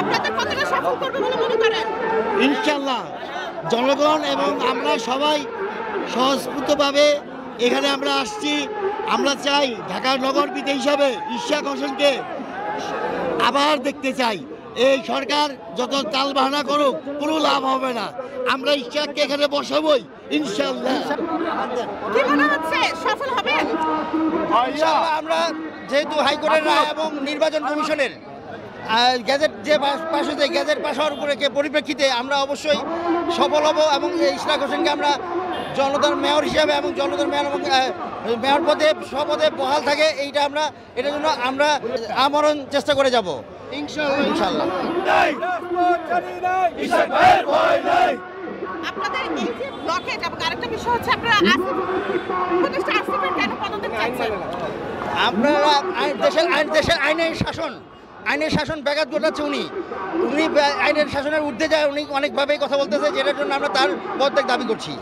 আপনাদের কতটা সফল করবে বলে মনে করেন? ইনশাল্লাহ জনগণ এবং আমরা সবাই স্বস্ফূর্তভাবে এখানে আমরা আসছি। আমরা চাই ঢাকার নগরপিতা হিসাবে ইশাক হোসেনকে আবার দেখতে চাই। এই সরকার যত তালবাহানা করুক কোনো লাভ হবে না। আমরা ইশাককে এখানে বসাবই ইনশাল্লাহ। কি মনে হচ্ছে সফল হবেন? ইনশাআল্লাহ আমরা যেহেতু হাইকোর্টের রায় এবং নির্বাচন কমিশনের গ্যাজেট যে পাশ হয়েছে, গ্যাজেট পাশ হওয়ার উপরে পরিপ্রেক্ষিতে আমরা অবশ্যই সফল হব এবং ইশরাক হোসেনকে আমরা জনতার মেয়র হিসাবে এবং জনতার মেয়র এবং মেয়র পদে স্বপদে বহাল থাকে এটার জন্য আমরা আমরণ চেষ্টা করে যাব ইনশাআল্লাহ। আপনাদের এই যে ব্লকেট এবং আরেকটা বিষয় হচ্ছে আপনারা উপদেষ্টা আসিফের কেন পদত্যাগ চাইছেন? আপনারা দেশের আইনের শাসন ব্যাঘাত ঘটাচ্ছে উনি আইনের শাসনের ঊর্ধ্বে যায়। উনি অনেকভাবেই কথা বলতেছে, যেটার জন্য আমরা তার পদত্যাগ দাবি করছি।